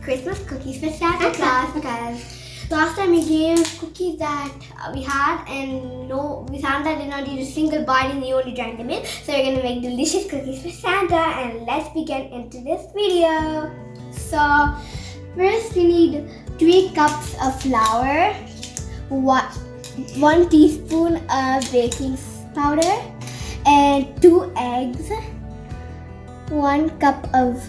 Christmas cookies for Santa Claus because last time we gave cookies that we had and Santa did not eat a single bite and he only drank the milk. So we're gonna make delicious cookies for Santa and let's begin into this video. So first we need 3 cups of flour, 1 teaspoon of baking powder and 2 eggs, 1 cup of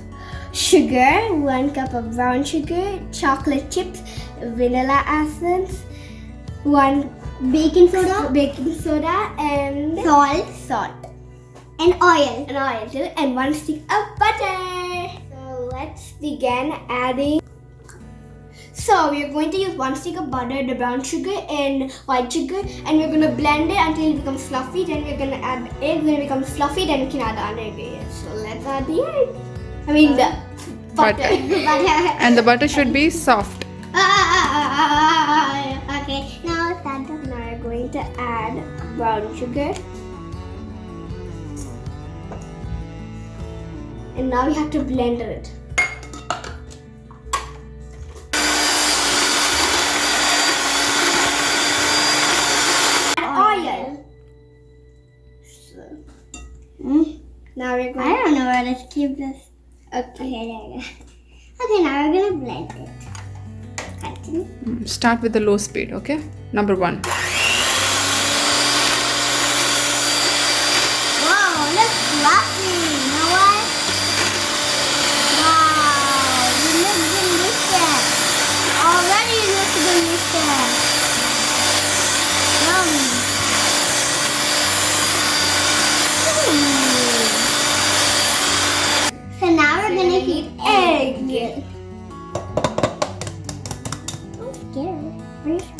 sugar, 1 cup of brown sugar, chocolate chips, vanilla essence, 1 baking soda and salt and oil too, and 1 stick of butter. So let's begin adding. So we're going to use 1 stick of butter, the brown sugar and white sugar, and we're going to blend it until it becomes fluffy. Then we're going to add the egg. When it becomes fluffy, then we can add the other ingredients. So let's add the egg. The butter. And the butter should be soft. Okay, now let's add the. Now we're going to add brown sugar. And now we have to blend it. Oil. Now we're going. I don't know where to keep this. Okay, there you go. Okay, now we're gonna blend it. Continue. Start with the low speed, okay? Number 1. Wow, looks fluffy. You know what? Wow, it looks delicious. Already it looks delicious. Yum. So now we're gonna heat egg. I'm scared. Are you scared?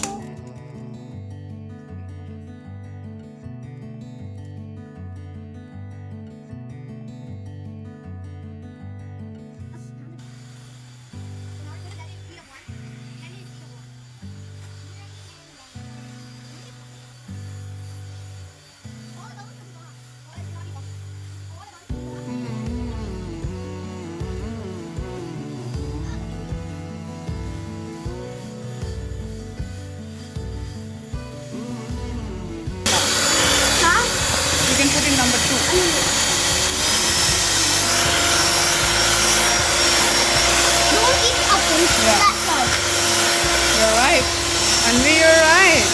You can put in number 2. Don't eat apples. Yeah. That's all. You're right. Anvi, you're right.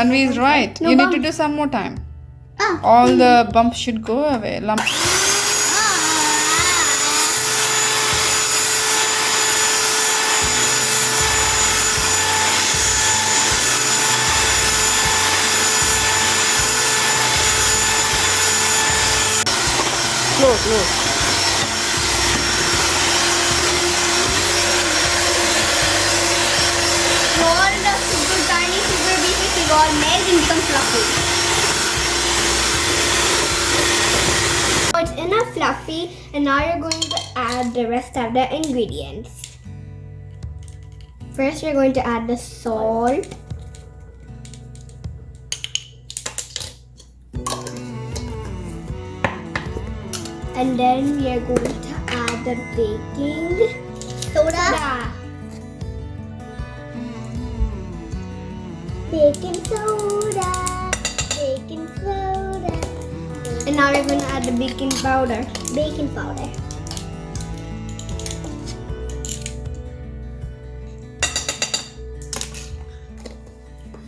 Anvi is right. No You need bumps. to do some more time. Ah. All the bumps should go away. Lumps. Slow. All the super tiny sugar pieces will all melt and become fluffy. So it's enough fluffy, and now you're going to add the rest of the ingredients. First, we're going to add the salt. And then we are going to add the baking soda. Baking soda. And now we're going to add the baking powder.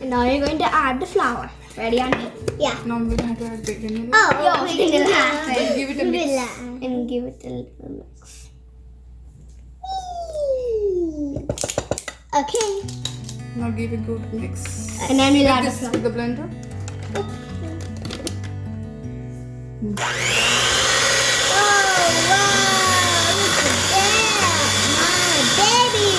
And now you're going to add the flour. Ready, Auntie? Yeah. Now we're going to add baking. Oh, vanilla. And give it a mix. And give it a little mix. Okay. Now give it a good mix. And then we'll With add the this flour. with the blender. Oh, wow. Look at that. My baby.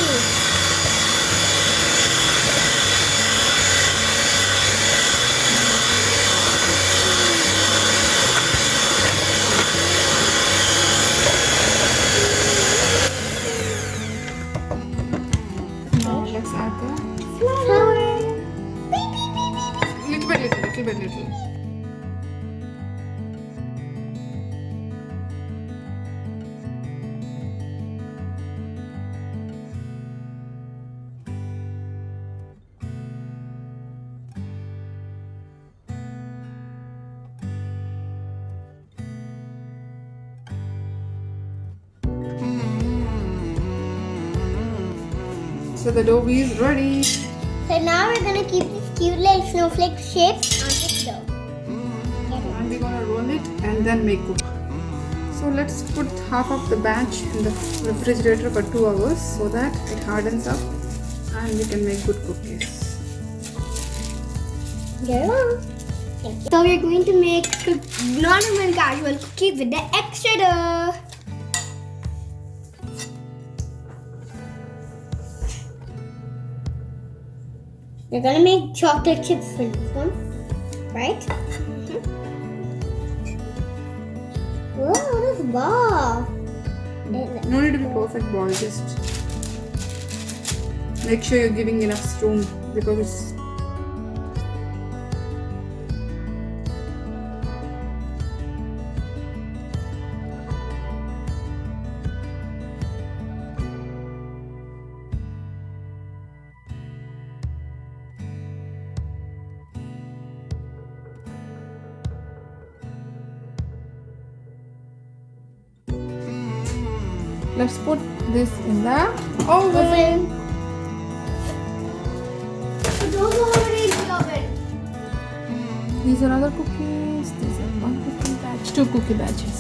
Now let's add the Flour. little. So the dough is ready. So now we're gonna keep this cute little snowflake shape on this dough. And we're gonna roll it and then make cook. So let's put half of the batch in the refrigerator for 2 hours so that it hardens up and we can make good cookies. Get along. So we're going to make normal casual cookies with the extra dough. We're gonna make chocolate chips for this one, right? Whoa, this ball. No need to be perfect ball, just make sure you're giving enough room because it's let's put this in the oven. Those are already in the oven. These are other cookies. These are one cookie batch, 2 cookie batches.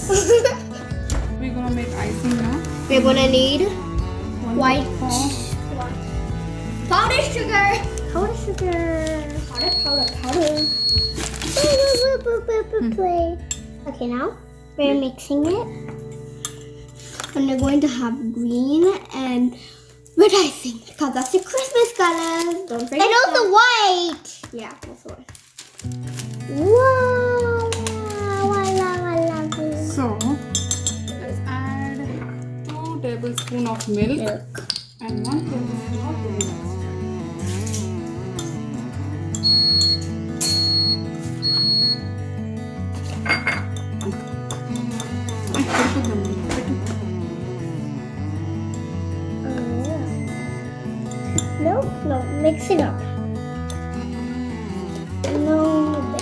We're gonna make icing now. We're gonna need One white cup of powdered sugar. Powder. Okay, now we're mixing it. And we're going to have green and red icing because that's the Christmas colors. Don't forget. And also white. Yeah, also white. Wow, I love it. So let's add 2 tablespoons of milk and 1 tablespoon of vanilla. No, mix it up. No.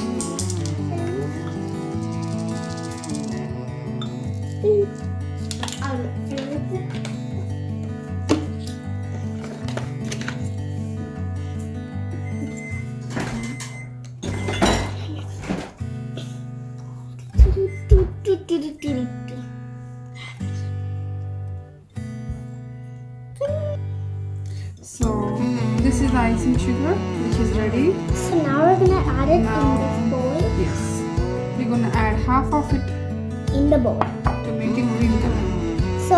So this is the icing sugar which is ready. So now we're gonna add it Now- in this bowl. Yes. We're gonna add half of it In the bowl. to make it green color. So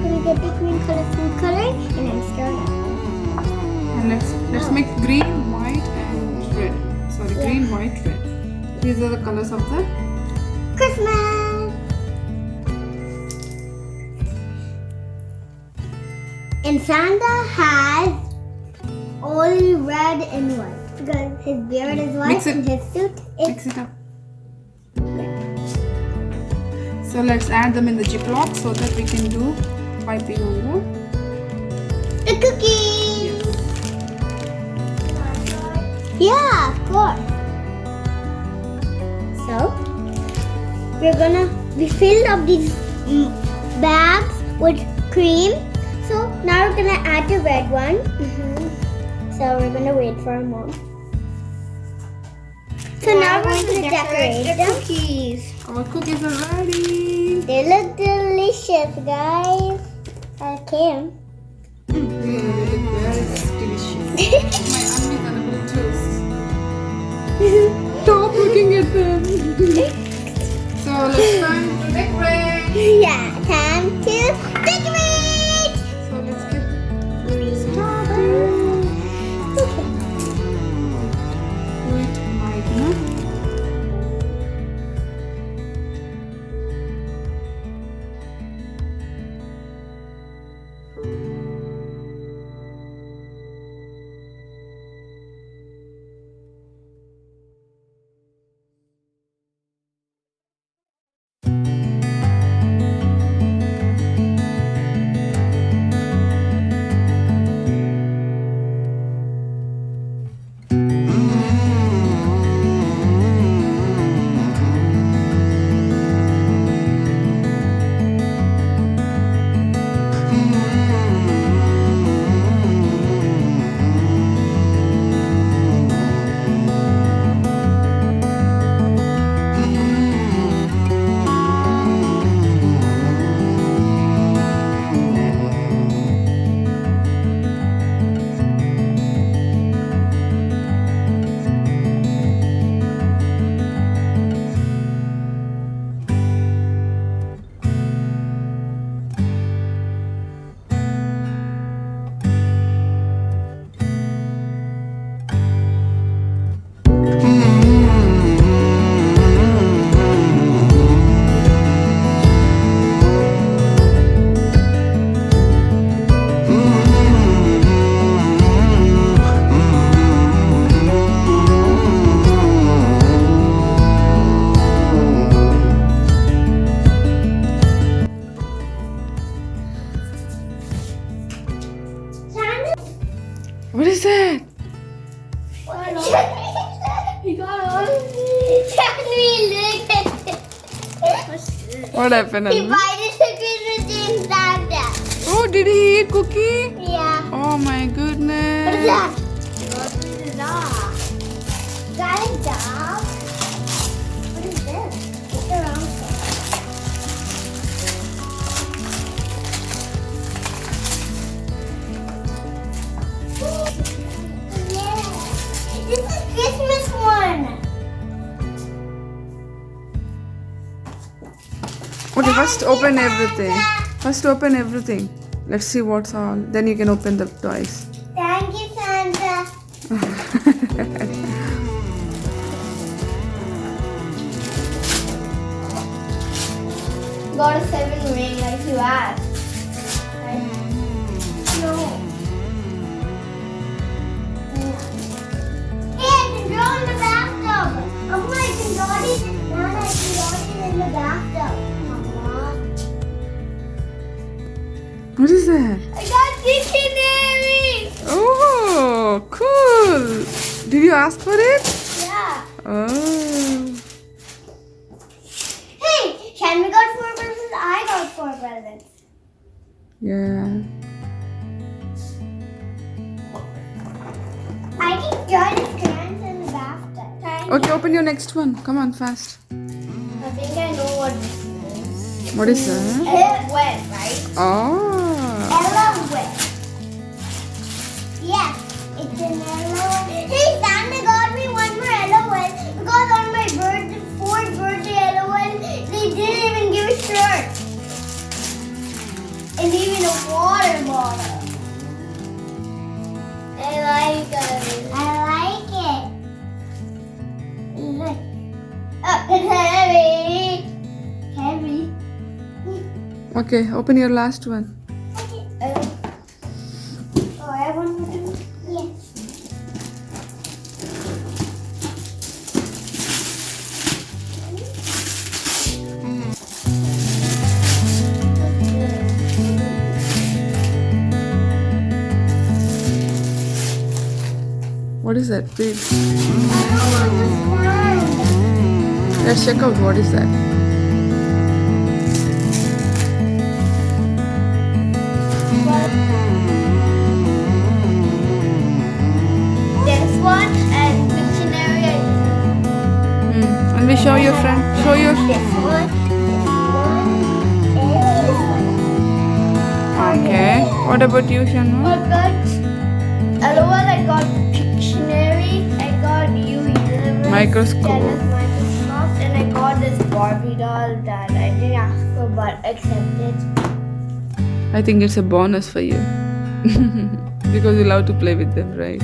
we're gonna get the green color food coloring and then stir it up. And let's make green, white and red. Sorry, green, white, red. These are the colors of the Christmas! And Santa has only red and white because his beard is white Mix it. and his suit is mix it up. So let's add them in the Ziploc so that we can do piping on the cookies. Yeah, of course. So we filled up these bags with cream. So now we're gonna add the red one. So we're gonna wait for a moment. So now we're going to decorate the cookies. Our cookies are ready. They look delicious, guys. Okay. Really, they look very delicious. My undies are a little toast. Stop looking at them. So let's time to decorate. Yeah, time to decorate. So let's get Started. Okay. do it right now. What is that? We got all of it. Can we look at it? What's this? What happened? He Anu? bited cookies with James Dada. Oh, did he eat cookie? Yeah. Oh my goodness. What is that? What is that? Got a dog? What is this? It's a round thing. Yeah. This is Christmas one. Okay, first open everything. First open everything. Let's see what's all. Then you can open the toys. Thank you, Santa. Got a 7 ring like you asked. Right? No. Hey, I can draw in the bathtub. Mama, I can draw it. Nana, I can draw it in the bathtub. Mama. What is that? I got dictionary. Oh, cool. Did you ask for it? Yeah. Oh. Hey, Shanmi got 4 presents. I got 4 presents. Yeah. I can draw the strands in the bathtub. Okay, open your next one. Come on, fast. I think I know what this is. What is that? Elephant, right? Oh. Elephant. Yes, it's an elephant. Hey, Santa got me one more elephant because on my 4th birthday elephant, they didn't even give a shirt. And even a water bottle. I like it. I like it. Look. Oh, it's heavy. Heavy. Okay, open your last one. Oh, I have one more too? Yes. What is that? Read. Let's check out what is that. This one and dictionary. And we show your friend. Show your. This one, and this one. Okay. What about you, Shanu? I got otherwise I got dictionary, I got universe, Microscope. Dennis Microsoft, and I got this Barbie doll that I didn't ask for but accepted. I think it's a bonus for you. Because you love to play with them, right?